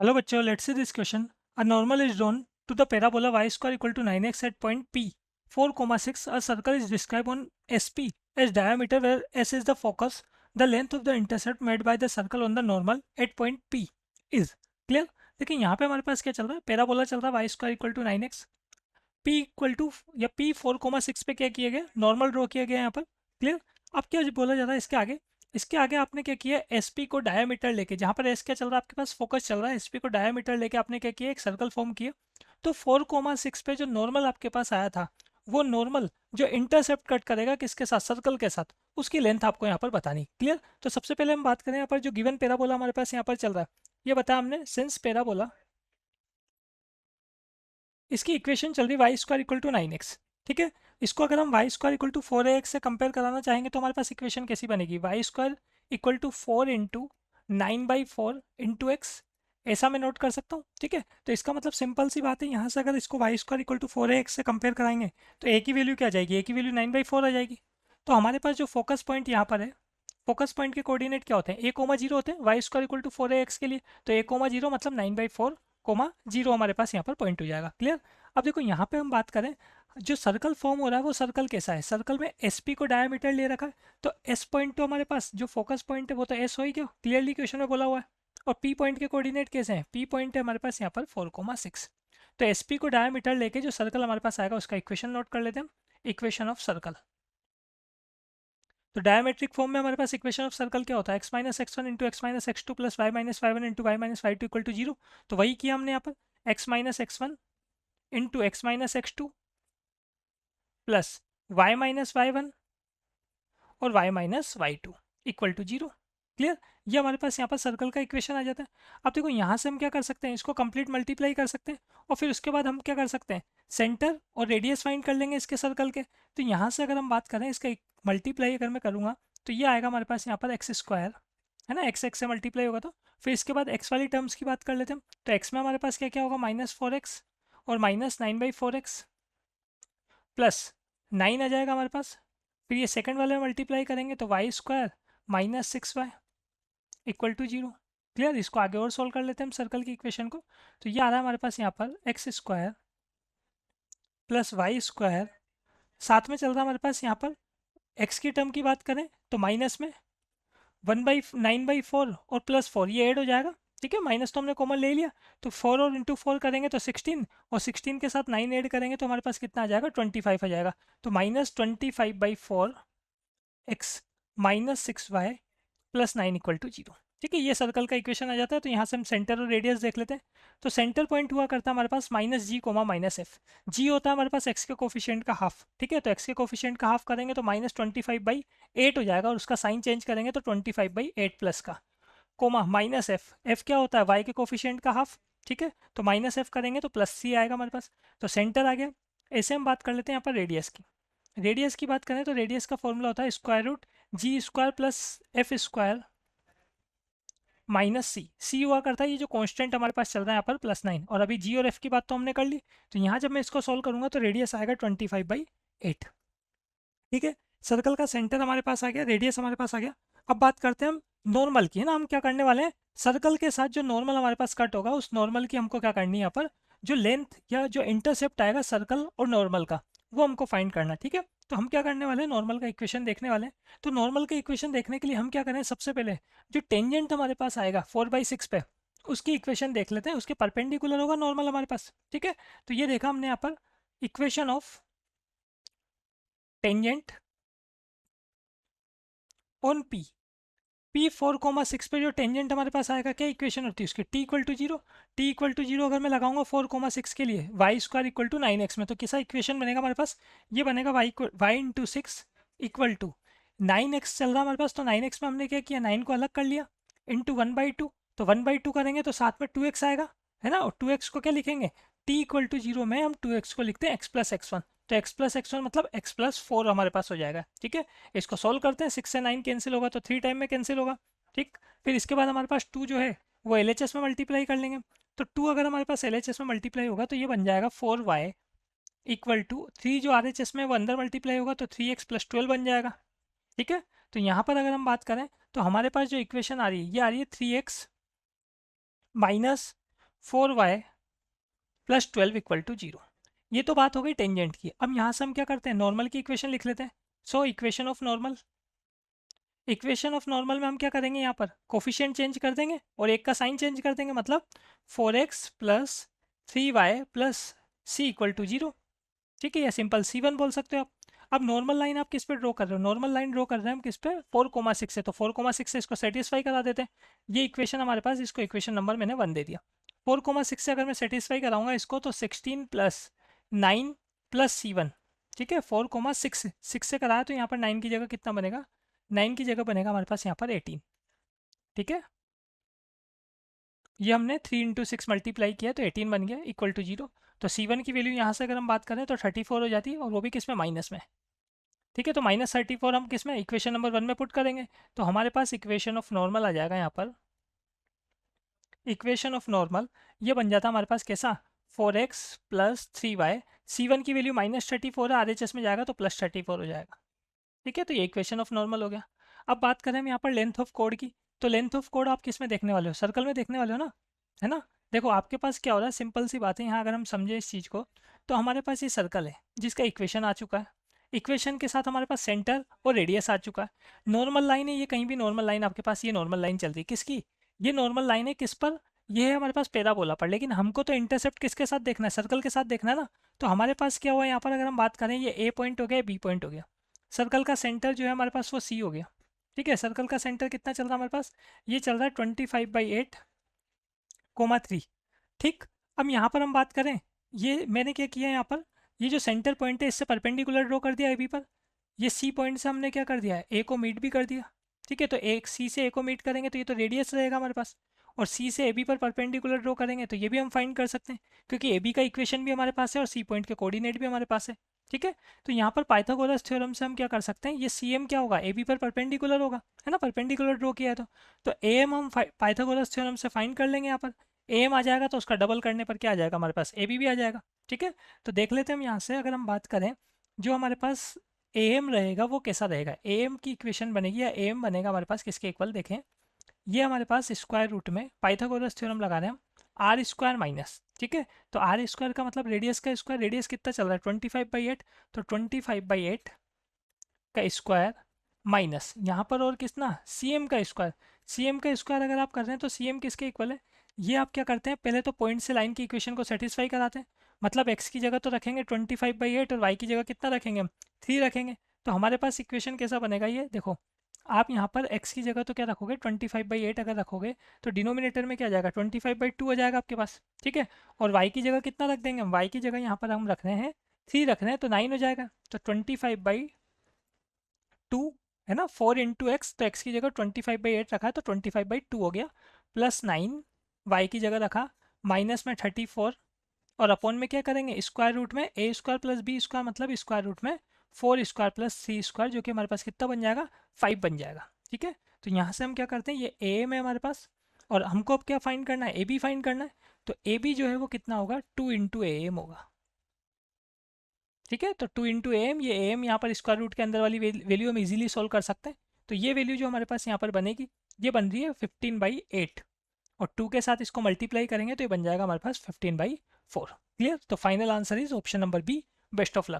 Hello बच्चों, let's see this question. A normal is drawn to the parabola y square equal to 9x at point P. 4,6. A circle is described on SP as diameter where S is the focus. The length of the intercept made by the circle on the normal at point P is clear. देखिए यहाँ पे हमारे पास क्या चल रहा है, parabola चल रहा है y square equal to 9x, p equal to या p 4,6 पे क्या किया गया, नॉर्मल ड्रॉ किया गया यहाँ पर। क्लियर। अब क्या बोला जा रहा है इसके आगे, इसके आगे आपने क्या किया, एसपी को डायमीटर लेके, जहाँ पर एस क्या चल रहा है आपके पास, फोकस चल रहा है, एसपी को डायमीटर लेके आपने क्या किया, एक सर्कल फॉर्म किया। तो 4,6 पे जो नॉर्मल आपके पास आया था, वो नॉर्मल जो इंटरसेप्ट कट करेगा किसके साथ, सर्कल के साथ, उसकी लेंथ आपको यहाँ पर बतानी। क्लियर। तो सबसे पहले हम बात करें यहाँ पर जो गिवन पैराबोला हमारे पास यहाँ पर चल रहा है, ये बताया हमने, सिंस पैराबोला, इसकी इक्वेशन चल रही Y square equal to 9x। ठीक है। इसको अगर हम Y square equal to 4ax से कंपेयर कराना चाहेंगे तो हमारे पास इक्वेशन कैसी बनेगी, y square equal to 4 into 9/4 into x, ऐसा मैं नोट कर सकता हूँ। ठीक है। तो इसका मतलब सिंपल सी बात है, यहाँ से अगर इसको Y square equal to 4ax से कंपेयर कराएंगे तो ए की वैल्यू क्या आ जाएगी, ए की वैल्यू 9/4 आ जाएगी। तो हमारे पास जो फोकस पॉइंट यहाँ पर है, फोकस पॉइंट के कोऑर्डिनेट क्या होते हैं, ए कोमा जीरो होते हैं Y square equal to 4ax के लिए। तो ए कोमा जीरो मतलब 9/4 कोमा जीरो हमारे पास यहाँ पर पॉइंट हो जाएगा। क्लियर। अब देखो यहाँ पे हम बात करें, जो सर्कल फॉर्म हो रहा है वो सर्कल कैसा है, सर्कल में एसपी को डायमीटर ले रखा है, तो एस पॉइंट तो हमारे पास जो फोकस पॉइंट है वो तो एस हो ही गया, क्लियरली क्वेश्चन में बोला हुआ है। और पी पॉइंट के कोऑर्डिनेट कैसे हैं, पी पॉइंट है हमारे पास यहाँ पर 4,6। तो एसपी को डायमीटर लेके जो सर्कल हमारे पास आएगा उसका इक्वेशन नोट कर लेते हैं हम, इक्वेशन ऑफ सर्कल। तो डायमेट्रिक फॉर्म में हमारे पास इक्वेशन ऑफ सर्कल क्या होता है, x minus X one into X minus X two plus Y minus Y one into Y minus Y two equal to zero. तो वही किया हमने यहाँ पर, x minus X one into X minus X two plus Y minus Y one और Y minus Y two equal to zero. Clear. ये हमारे पास यहाँ पर सर्कल का इक्वेशन आ जाता है। अब देखो यहाँ से हम क्या कर सकते हैं, इसको कंप्लीट मल्टीप्लाई कर सकते हैं और फिर उसके बाद हम क्या कर सकते हैं, सेंटर और रेडियस फाइंड कर लेंगे इसके सर्कल के। तो यहाँ से अगर हम बात करें इसका मल्टीप्लाई अगर मैं करूँगा तो ये आएगा हमारे पास यहाँ पर एक्स स्क्वायर, है ना, एक्स एक्स से मल्टीप्लाई होगा। तो फिर इसके बाद एक्स वाली टर्म्स की बात कर लेते हैं। तो एक्स में हमारे पास क्या क्या होगा, -4x और -9/4x प्लस 9 आ जाएगा हमारे पास। फिर ये सेकंड वाले में मल्टीप्लाई करेंगे तो y square -6y equal to zero. Clear. इसको आगे और सोल्व कर लेते हैं हम सर्कल की इक्वेशन को। तो ये आ रहा है हमारे पास यहाँ पर x square plus y square, साथ में चल रहा है हमारे पास यहाँ पर एक्स की टर्म की बात करें तो माइनस में 1/9/4 और +4 ये ऐड हो जाएगा। ठीक है, माइनस तो हमने कॉमन ले लिया, तो 4 और इंटू 4 करेंगे तो 16 और 16 के साथ 9 ऐड करेंगे तो हमारे पास कितना आ जाएगा, 25 आ जाएगा। तो -25/4 x -6y plus 9 equal to zero. ठीक है, ये सर्कल का इक्वेशन आ जाता है। तो यहाँ से हम सेंटर और रेडियस देख लेते हैं। तो सेंटर पॉइंट हुआ करता है हमारे पास -g, -f। जी होता है हमारे पास एक्स के कोफिशिएंट का हाफ। ठीक है, तो एक्स के कोफिशिएंट का हाफ करेंगे तो -25/8 हो जाएगा और उसका साइन चेंज करेंगे तो 25/8 प्लस का, कोमा -f, f क्या होता है, y के कोफिशिएंट का हाफ। ठीक है, तो -f करेंगे तो +c आएगा हमारे पास। तो सेंटर आ गया। ऐसे हम बात कर लेते हैं यहाँ पर रेडियस की। रेडियस की बात करें तो रेडियस का फॉर्मूला होता है square root G square plus F square minus C हुआ करता है ये जो कांस्टेंट हमारे पास चल रहा है यहाँ पर +9। और अभी जी और एफ की बात तो हमने कर ली। तो यहाँ जब मैं इसको सॉल्व करूंगा तो रेडियस आएगा 25/8। ठीक है, सर्कल का सेंटर हमारे पास आ गया, रेडियस हमारे पास आ गया। अब बात करते हैं हम नॉर्मल की, है ना। हम क्या करने वाले हैं, सर्कल के साथ जो नॉर्मल हमारे पास कट होगा उस नॉर्मल की हमको क्या करनी है, यहाँ पर जो लेंथ या जो इंटरसेप्ट आएगा सर्कल और नॉर्मल का, वो हमको फाइंड करना है। ठीक है, तो हम क्या करने वाले हैं, नॉर्मल का इक्वेशन देखने वाले हैं। तो नॉर्मल का इक्वेशन देखने के लिए हम क्या करें, सबसे पहले जो टेंजेंट हमारे पास आएगा 4/6 पे, उसकी इक्वेशन देख लेते हैं। उसके परपेंडिकुलर होगा नॉर्मल हमारे पास। ठीक है, तो ये देखा हमने यहाँ पर, equation of tangent on P 4,6 पे जो टेंजेंट हमारे पास आएगा, क्या इक्वेशन होती है उसकी, t equal to zero. T equal to zero अगर मैं लगाऊंगा 4,6 के लिए, Y square equal to 9x में, तो कैसा इक्वेशन बनेगा हमारे पास, ये बनेगा Y into 6 equal to 9x चल रहा है हमारे पास। तो 9x में हमने क्या किया, 9 को अलग कर लिया इंटू 1/2। तो 1/2 करेंगे तो साथ में 2x आएगा, है ना। और 2x को क्या लिखेंगे, टी इक्वल टू जीरो में हम 2x को लिखते हैं एक्स प्लस एक्स वन। तो x प्लस एक्स वन मतलब x+4 हमारे पास हो जाएगा। ठीक है, इसको सॉल्व करते हैं। 6 से 9 कैंसिल होगा तो 3 टाइम में कैंसिल होगा। ठीक, फिर इसके बाद हमारे पास 2 जो है वो LHS में मल्टीप्लाई कर लेंगे। तो 2 अगर हमारे पास LHS में मल्टीप्लाई होगा तो ये बन जाएगा 4y इक्वल टू 3, जो RHS में वो अंदर मल्टीप्लाई होगा तो 3x + 12 बन जाएगा। ठीक है, तो यहाँ पर अगर हम बात करें तो हमारे पास जो इक्वेशन आ रही है ये आ रही है 3x 4y plus 12 equal to 0। ये तो बात हो गई टेंजेंट की। अब यहाँ से हम क्या करते हैं, नॉर्मल की इक्वेशन लिख लेते हैं। So equation of normal, equation of normal में हम क्या करेंगे, यहाँ पर कोफिशिएंट चेंज कर देंगे और एक का साइन चेंज कर देंगे, मतलब 4x plus 3y plus c equal to 0। ठीक है, या सिंपल C1 बोल सकते हो आप। अब नॉर्मल लाइन आप किस पे ड्रॉ कर रहे हो, नॉर्मल लाइन ड्रॉ कर रहे हैं हम किस पे, 4,6 से। तो 4,6 से इसको सेटिस्फाई करा देते हैं। ये इक्वेशन हमारे पास, इसको इक्वेशन नंबर मैंने 1 दे दिया। 4,6 से अगर मैं सेटिस्फाई कराऊंगा इसको, तो 16 प्लस 9 प्लस C1। ठीक है, 4,6 6 से कराया तो यहाँ पर 9 की जगह कितना बनेगा, 9 की जगह बनेगा हमारे पास यहाँ पर 18। ठीक है, ये हमने 3 इंटू 6 मल्टीप्लाई किया तो 18 बन गया इक्वल टू 0। तो C1 की वैल्यू यहाँ से अगर हम बात करें तो 34 हो जाती है, और वो भी किस में, माइनस में। ठीक है, तो -34 हम किस में, इक्वेशन नंबर 1 में पुट करेंगे। तो हमारे पास इक्वेशन ऑफ नॉर्मल आ जाएगा यहाँ पर, इक्वेशन ऑफ नॉर्मल ये बन जाता हमारे पास कैसा, 4x प्लस 3y। C1 की वैल्यू -34 है, RHS में जाएगा तो +34 हो जाएगा। ठीक है, तो ये इक्वेशन ऑफ नॉर्मल हो गया। अब बात करें हम यहाँ पर लेंथ ऑफ कोड की, तो लेंथ ऑफ कोड आप किस में देखने वाले हो, सर्कल में देखने वाले हो ना, है ना। देखो आपके पास क्या हो रहा है, सिंपल सी बात है यहाँ, अगर हम समझे इस चीज़ को, तो हमारे पास ये सर्कल है जिसका इक्वेशन आ चुका है। इक्वेशन के साथ हमारे पास सेंटर और रेडियस आ चुका है। नॉर्मल लाइन है ये, कहीं भी नॉर्मल लाइन आपके पास, ये नॉर्मल लाइन चल रही है किसकी, ये नॉर्मल लाइन है किस पर, ये है हमारे पास पैराबोला पर। लेकिन हमको तो इंटरसेप्ट किसके साथ देखना है, सर्कल के साथ देखना है ना। तो हमारे पास क्या हुआ यहाँ पर, अगर हम बात करें, ये ए पॉइंट हो गया, बी पॉइंट हो गया। सर्कल का सेंटर जो है हमारे पास वो सी हो गया। ठीक है, सर्कल का सेंटर कितना चल रहा है हमारे पास, ये चल रहा है 25/8,3। ठीक, अब यहाँ पर हम बात करें, ये मैंने क्या किया यहाँ पर, ये जो सेंटर पॉइंट है इससे परपेंडिकुलर ड्रॉ कर दिया ए बी पर। ये सी पॉइंट से हमने क्या कर दिया है, ए को मीट भी कर दिया। ठीक है, तो एक सी से ए को मीट करेंगे तो ये तो रेडियस रहेगा हमारे पास, और सी से ए बी पर परपेंडिकुलर ड्रॉ करेंगे तो ये भी हम फाइंड कर सकते हैं, क्योंकि ए बी का इक्वेशन भी हमारे पास है और सी पॉइंट के कोऑर्डिनेट भी हमारे पास है। ठीक है, तो यहाँ पर पाइथागोरस थ्योरम से हम क्या कर सकते हैं, ये सी एम क्या होगा, ए बी पर परपेंडिकुलर होगा, है ना, परपेंडिकुलर ड्रॉ किया है तो ए एम हम पाइथागोरस थ्योरम से फाइंड कर लेंगे यहाँ पर। ए एम आ जाएगा तो उसका डबल करने पर क्या आ जाएगा हमारे पास, ए बी भी आ जाएगा। ठीक है, तो देख लेते हैं हम यहाँ से, अगर हम बात करें, जो हमारे पास ए एम रहेगा वो कैसा रहेगा, ए एम की इक्वेशन बनेगी, या ए एम बनेगा हमारे पास किसके इक्वल, देखें, ये हमारे पास स्क्वायर रूट में पाइथागोरस थ्योरम लगा रहे हैं हम, आर स्क्वायर माइनस। ठीक है, तो आर स्क्वायर का मतलब रेडियस का स्क्वायर, रेडियस कितना चल रहा है 25/8, तो 25/8 का स्क्वायर माइनस यहाँ पर और कितना, सी एम का स्क्वायर। सी एम का स्क्वायर अगर आप कर रहे हैं तो सी एम किसके इक्वल है, ये आप क्या करते हैं, पहले तो पॉइंट से लाइन की इक्वेशन को सेटिस्फाई कराते हैं। मतलब एक्स की जगह तो रखेंगे 25/8 और वाई की जगह कितना रखेंगे हम, 3 रखेंगे। तो हमारे पास इक्वेशन कैसा बनेगा, ये देखो, आप यहाँ पर x की जगह तो क्या रखोगे 25/8 अगर रखोगे, तो डिनोमिनेटर में क्या जाएगा 25/2 हो जाएगा आपके पास। ठीक है, और y की जगह कितना रख देंगे हम, y की जगह यहाँ पर हम रख रहे हैं 3 रख रहे हैं, तो 9 हो जाएगा। तो 25/2 है ना, 4 इंटू एक्स, तो x की जगह 25/8 रखा है तो 25/2 हो गया, प्लस 9 y की जगह रखा, माइनस में 34, और अपॉन में क्या करेंगे, स्क्वायर रूट में ए स्क्वायर प्लस बी स्क्वायर, मतलब स्क्वायर रूट में 4 स्क्वायर प्लस सी स्क्वायर, जो कि हमारे पास कितना बन जाएगा, 5 बन जाएगा। ठीक है, तो यहाँ से हम क्या करते हैं, ये ए एम है हमारे पास, और हमको अब क्या फाइंड करना है, ए बी फाइंड करना है। तो ए बी जो है वो कितना होगा, 2 इंटू ए एम होगा। ठीक है, तो 2 इंटू ए एम, ये ए एम यहाँ पर स्क्वायर रूट के अंदर वाली वैल्यू हम इजीली सोल्व कर सकते हैं। तो ये वैल्यू जो हमारे पास यहाँ पर बनेगी, ये बन रही है 15/8, और 2 के साथ इसको मल्टीप्लाई करेंगे तो ये बन जाएगा हमारे पास 15/4। क्लियर, तो final answer is option number B. Best of luck.